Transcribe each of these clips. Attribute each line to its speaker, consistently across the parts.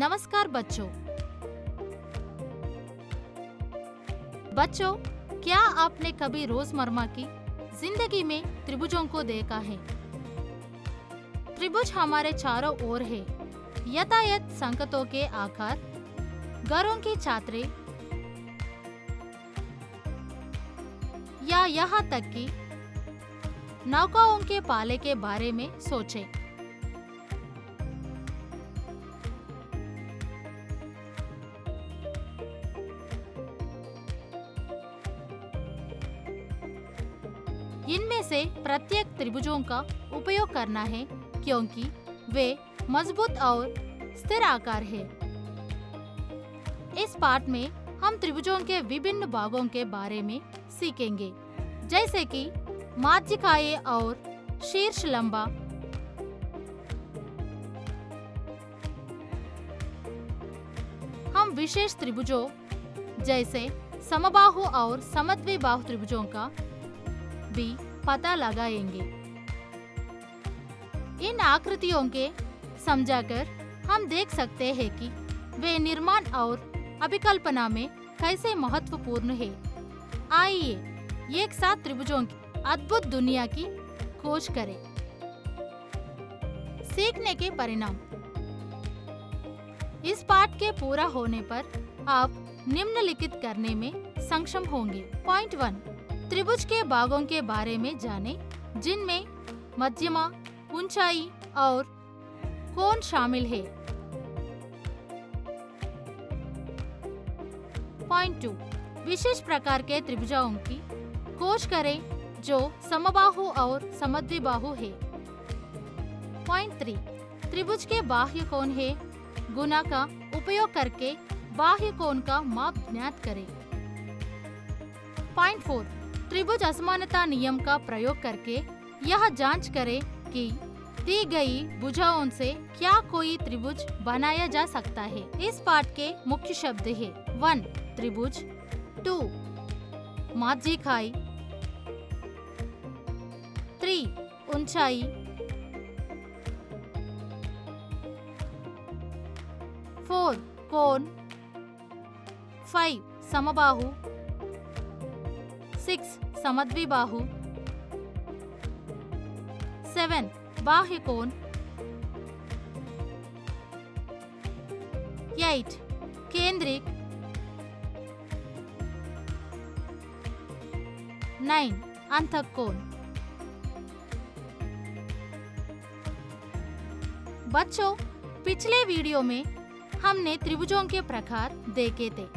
Speaker 1: नमस्कार बच्चों, क्या आपने कभी रोजमर्रा की जिंदगी में त्रिभुजों को देखा है? त्रिभुज हमारे चारों ओर है। यातायात संकेतों के आकार, घरों की छात्रें या यहाँ तक कि नौकाओं के पाले के बारे में सोचें। इनमें से प्रत्येक त्रिभुजों का उपयोग करना है क्योंकि वे मजबूत और स्थिर आकार है। इस पाठ में हम त्रिभुजों के विभिन्न भागों के बारे में सीखेंगे, जैसे कि माध्यिकाएं और शीर्ष लंबा, हम विशेष त्रिभुजों जैसे समबाहु और समद्विबाहु त्रिभुजों का भी पता लगाएंगे। इन आकृतियों के समझाकर हम देख सकते हैं कि वे निर्माण और अभिकल्पना में कैसे महत्वपूर्ण है। आइए एक साथ त्रिभुजों की अद्भुत दुनिया की खोज करें। सीखने के परिणाम। इस पाठ के पूरा होने पर आप निम्नलिखित करने में सक्षम होंगे। पॉइंट 1, त्रिभुज के भागों के बारे में जानें, जिनमें मध्यमा, ऊंचाई और कोण शामिल है। पॉइंट 2, विशेष प्रकार के त्रिभुजों की खोज करें जो समबाहु और समद्विबाहु है। पॉइंट 3, त्रिभुज के बाह्य कोण है, गुणा का उपयोग करके बाह्य कोण का माप ज्ञात करें। पॉइंट 4, त्रिभुज असमानता नियम का प्रयोग करके यह जांच करें कि दी गई भुजाओं से क्या कोई त्रिभुज बनाया जा सकता है। इस पाठ के मुख्य शब्द है 1, त्रिभुज, 2, माध्यिकाएं, 3, ऊंचाई, 4, कोण, 5, समबाहु, 6, समद्विबाहु, 7, बाह्य कोण, 8, केंद्रिक, 9, अंतःकोण कोण। बच्चों, पिछले वीडियो में हमने त्रिभुजों के प्रकार देखे थे।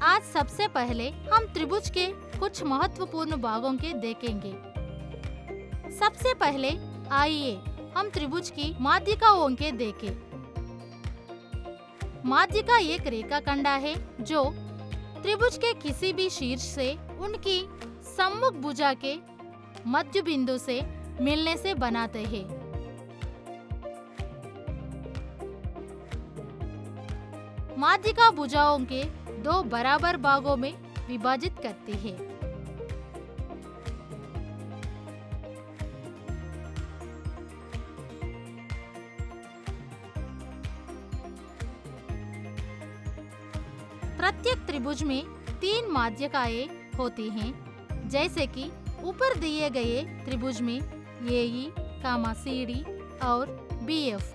Speaker 1: आज सबसे पहले हम त्रिभुज के कुछ महत्वपूर्ण भागों के देखेंगे। सबसे पहले आइए हम त्रिभुज की माध्यिकाओं के देखें। माध्यिका एक रेखाखंड है जो त्रिभुज के किसी भी शीर्ष से उनकी सम्मुख भुजा के मध्य बिंदु से मिलने से बनाते हैं। माध्यिका भुजाओं के 2 बराबर भागों में विभाजित करती है। प्रत्येक त्रिभुज में 3 माध्यिकाएं होती हैं, जैसे कि ऊपर दिए गए त्रिभुज में AE, CD और BF।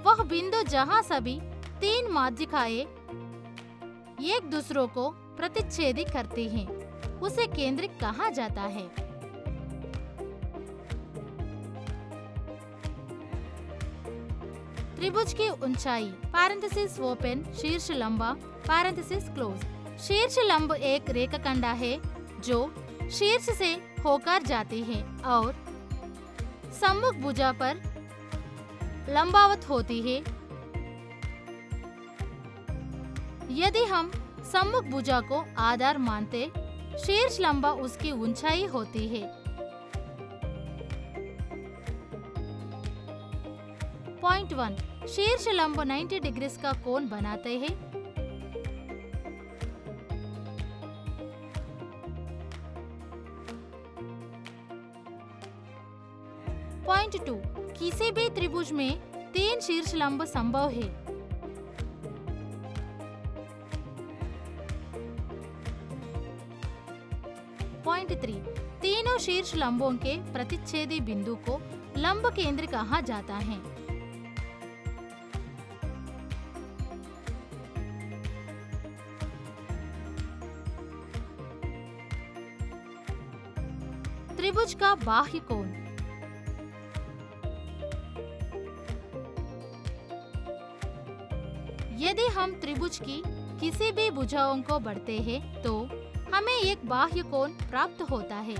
Speaker 1: वह बिंदु जहां सभी 3 माध्यिकाएं एक दूसरों को प्रतिच्छेदित करती हैं, उसे केंद्रिक कहा जाता है। त्रिभुज की ऊंचाई पैरेंथेसिस ओपन, शीर्ष लंबा पैरेंथेसिस क्लोज। शीर्ष लंब एक रेखाखंड है जो शीर्ष से होकर जाती है और सम्मुख भुजा पर लंबावत होती है। यदि हम सम्मुख भुजा को आधार मानते, शीर्ष लंबा उसकी ऊंचाई होती है। पॉइंट 1, शीर्ष लंब 90 डिग्री का कोण बनाते हैं। पॉइंट 2, किसी भी त्रिभुज में 3 शीर्ष लंब संभव है। पॉइंट 3, तीनों शीर्ष लंबों के प्रतिच्छेदी बिंदु को लंब केंद्र कहा जाता है। त्रिभुज का बाह्य कोण। यदि हम त्रिभुज की किसी भी भुजाओं को बढ़ते हैं तो हमें एक बाह्य कोण प्राप्त होता है।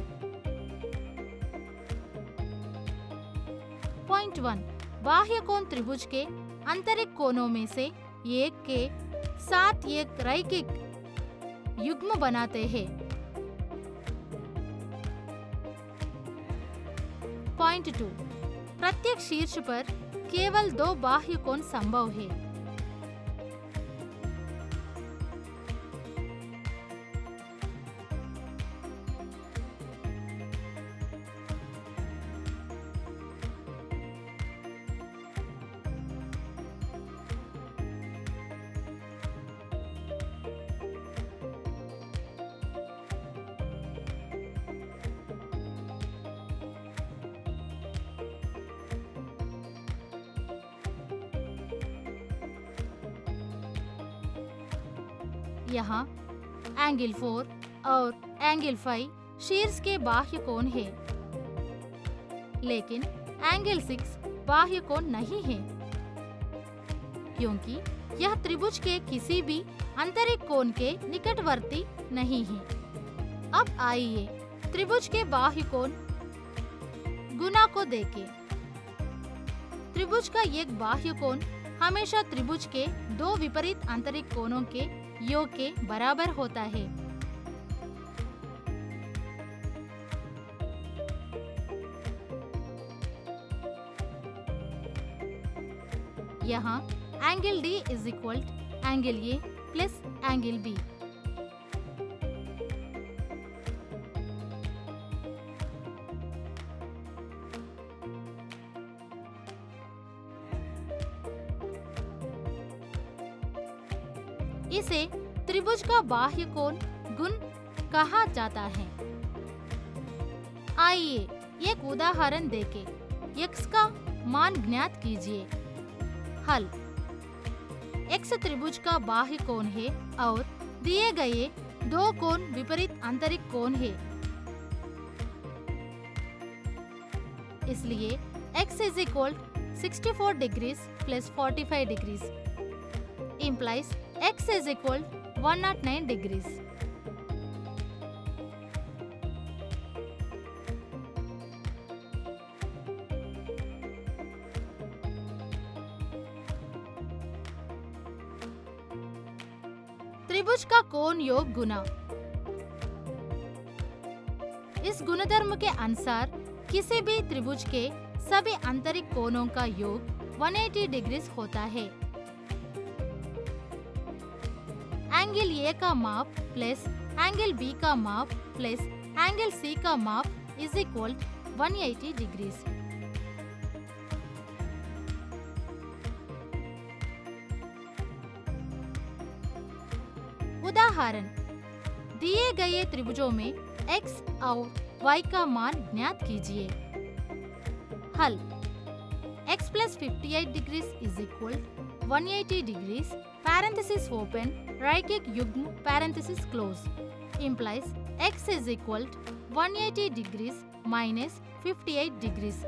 Speaker 1: पॉइंट 1, बाह्य कोण त्रिभुज के आंतरिक कोणों में से एक के साथ एक रैखिक युग्म बनाते हैं। पॉइंट 2, प्रत्येक शीर्ष पर केवल 2 बाह्य कोण संभव है। यहाँ एंगल 4 और एंगल 5 शीर्ष के बाह्य कोण है, लेकिन एंगल 6 बाह्य कोण नहीं है, क्योंकि यह त्रिभुज के किसी भी आंतरिक कोण के निकटवर्ती नहीं है। अब आइए त्रिभुज के बाह्य कोण गुना को देखें। त्रिभुज का एक बाह्य कोण हमेशा त्रिभुज के 2 विपरीत आंतरिक कोणों के योग के बराबर होता है। यहाँ angle D is equal angle A plus angle B। इसे त्रिभुज का बाह्य कोण गुण कहा जाता है। आइए एक उदाहरण देखें। x का मान ज्ञात कीजिए। हल। x त्रिभुज का बाह्य कोण है और दिए गए 2 कोण विपरीत आंतरिक कोण है, इसलिए x is equal 64 degrees plus 45 degrees implies x is equal 109 degrees. त्रिभुज का कोण योग गुना। इस गुणधर्म के अनुसार किसी भी त्रिभुज के सभी आंतरिक कोणों का योग 180 डिग्रीज होता है। एंगल A का माप प्लस एंगल B का माप प्लस एंगल C का माप इज इक्वल 180 डिग्रीज। उदाहरण, दिए गए त्रिभुजों में x और y का मान ज्ञात कीजिए। हल। x plus 58 degrees is equal 180 degrees parenthesis open रैखिक युग्म parenthesis close implies x is equal to 180 degrees minus 58 degrees.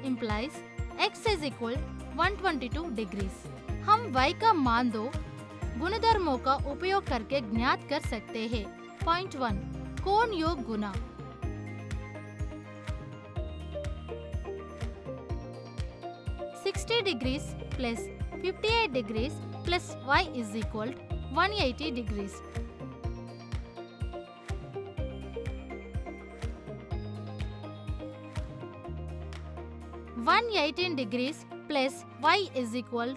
Speaker 1: implies x is equal 122 degrees. हम y का मान 2 गुणधर्मों का उपयोग करके ज्ञात कर सकते हैं। पॉइंट 1, कोण योग गुना। $60 degrees plus 58 degrees plus y is equal 180 degrees. 118 degrees plus y is equal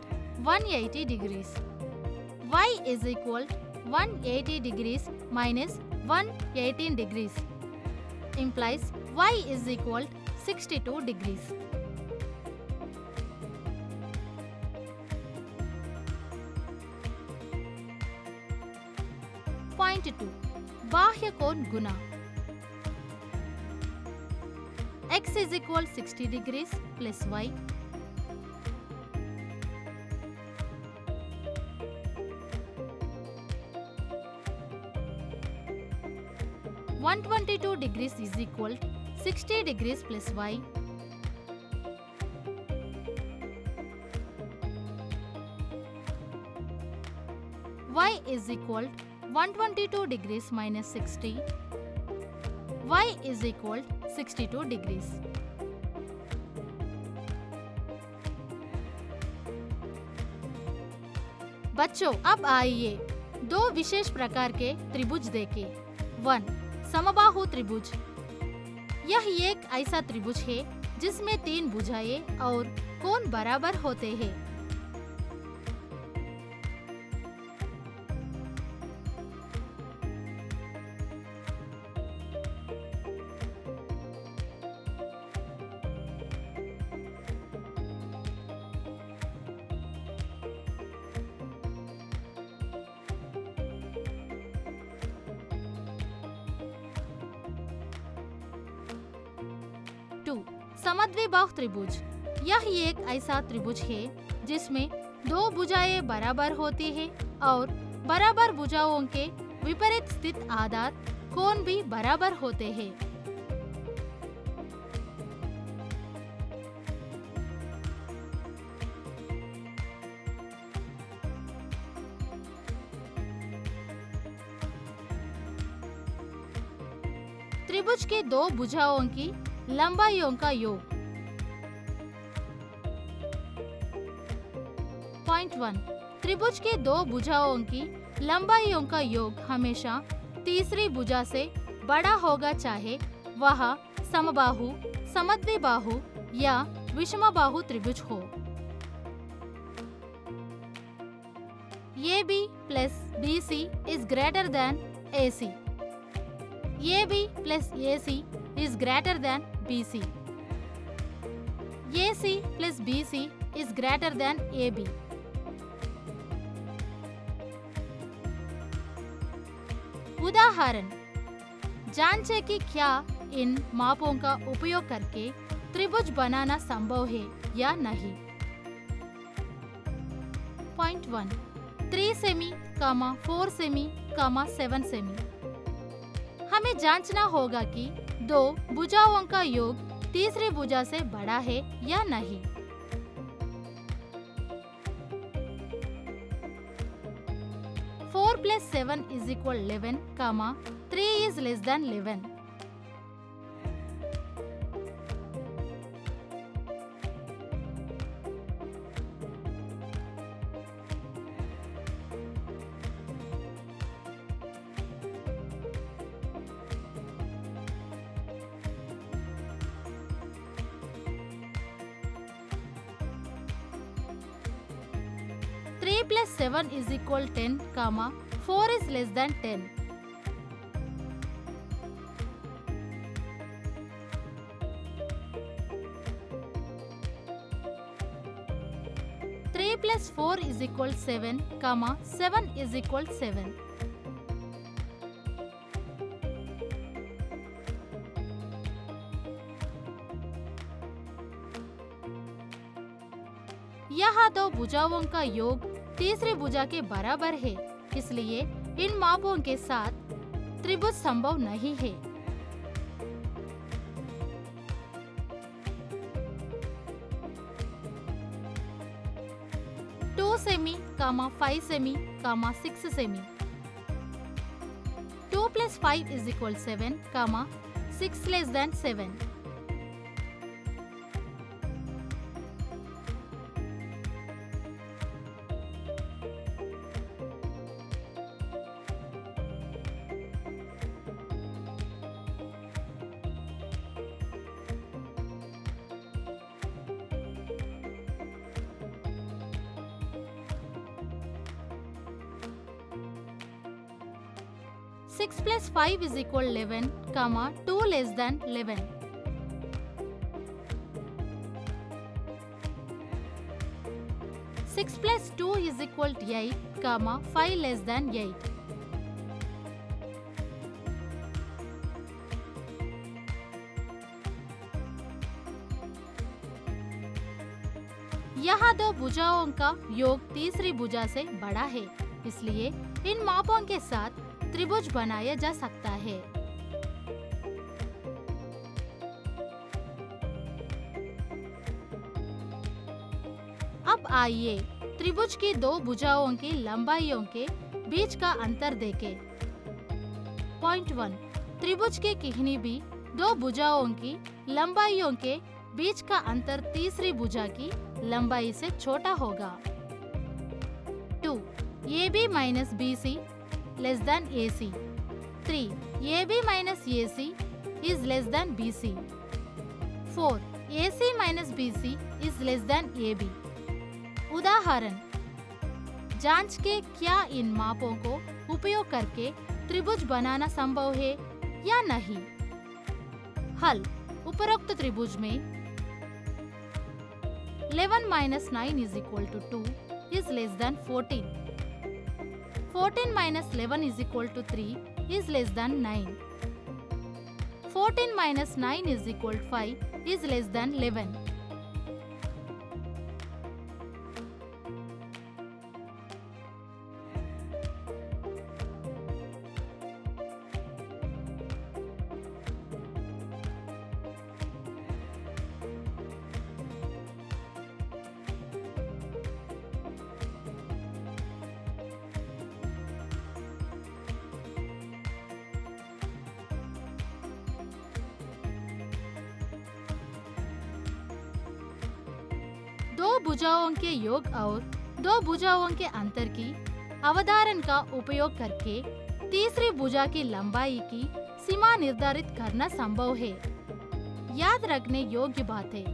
Speaker 1: 180 degrees. Y is equal 180 degrees minus 118 degrees implies y is equal 62 degrees. Point 2. बाह्य कोण गुना. X is equal 60 degrees plus y. One 122 degrees is equal 60 degrees plus y. Y is equal 122 degrees minus 60. Y is equal 62 degrees. बच्चों, अब आइए दो विशेष प्रकार के त्रिभुज देखें। 1. समबाहु त्रिभुज। यह एक ऐसा त्रिभुज है जिसमें 3 भुजाएं और कोण बराबर होते हैं। समद्विबाहु त्रिभुज। यह एक ऐसा त्रिभुज है जिसमें 2 भुजाएं बराबर होती हैं और बराबर भुजाओं के विपरीत स्थित आधार कोण भी बराबर होते हैं। त्रिभुज के 2 भुजाओं की लंबाइयों का योग। पॉइंट 1. त्रिभुज के 2 भुजाओं की लंबाइयों का योग हमेशा तीसरी भुजा से बड़ा होगा, चाहे वह समबाहु, समद्विबाहु या विषमबाहु त्रिभुज हो। AB plus BC is greater than AC. AB plus AC is greater than BC. AC plus BC is greater than AB. उदाहरण: जांचें कि क्या इन मापों का उपयोग करके त्रिभुज बनाना संभव है या नहीं। पॉइंट 1. 3 semi, 4 semi, 7 semi. हमें जांचना होगा कि 2 भुजाओं का योग तीसरी भुजा से बड़ा है या नहीं। Four plus 7 is equal 11, 3 is less than 11. Three plus 7 is equal 10, 4 is less than 10. Three plus 4 is equal 7, 7 is equal 7. यहाँ 2 भुजाओं का योग तीसरी भुजा के बराबर है, इसलिए इन मापों के साथ त्रिभुज संभव नहीं है। टू सेमी, 5 सेमी, 6 सेमी। 2 plus 5 is equal 7, 6 less than 7. 6 plus 5 is equal 11, comma 2 less than 11. 6 plus 2 is equal to 8, comma 5 less than 8. यहाँ दो भुजाओं का योग तीसरी भुजा से बड़ा है, इसलिए इन मापों के साथ त्रिभुज बनाया जा सकता है। अब आइए त्रिभुज की दो भुजाओं की लंबाइयों के बीच का अंतर देखें। पॉइंट 1, त्रिभुज की किन्हीं भी दो भुजाओं की लंबाइयों के बीच का अंतर तीसरी भुजा की लंबाई से छोटा होगा। 2. AB minus BC less than AC. 3. AB minus AC is less than BC. 4. AC minus BC is less than AB. उदाहरण, जांच के क्या इन मापों को उपयोग करके त्रिभुज बनाना संभव है या नहीं। हल, उपरोक्त त्रिभुज में 11 minus 9 is equal to 2 is less than 14. 14 minus 11 is equal to 3 is less than 9. 14 minus 9 is equal to 5 is less than 11. दो भुजाओं के योग और दो भुजाओं के अंतर की अवधारणा का उपयोग करके तीसरी भुजा की लंबाई की सीमा निर्धारित करना संभव है। याद रखने योग्य बात है।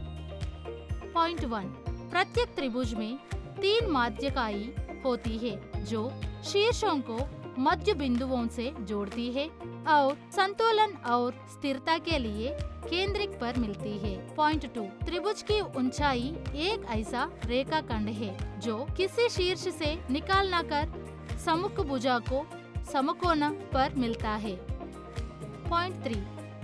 Speaker 1: पॉइंट 1, प्रत्येक त्रिभुज में 3 माध्यिकाएं होती है जो शीर्षों को मध्य बिंदुओं से जोड़ती है और संतुलन और स्थिरता के लिए केंद्रिक पर मिलती है। पॉइंट 2, त्रिभुज की ऊंचाई एक ऐसा रेखाखंड है जो किसी शीर्ष से निकालना कर सम्मुख भुजा को समकोण पर मिलता है। पॉइंट 3,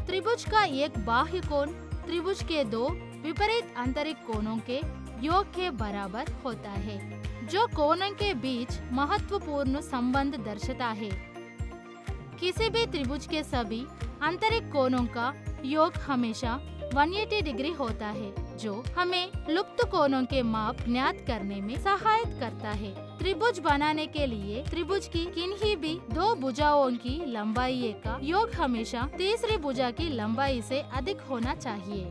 Speaker 1: त्रिभुज का एक बाह्य कोण त्रिभुज के दो विपरीत आंतरिक कोणों के योग के बराबर होता है, जो कोणों के बीच महत्वपूर्ण संबंध दर्शाता है। किसी भी त्रिभुज के सभी आंतरिक कोणों का योग हमेशा 180 डिग्री होता है, जो हमें लुप्त कोणों के माप ज्ञात करने में सहायता करता है। त्रिभुज बनाने के लिए त्रिभुज की किन्हीं भी दो भुजाओं की लंबाई का योग हमेशा तीसरी भुजा की लंबाई से अधिक होना चाहिए।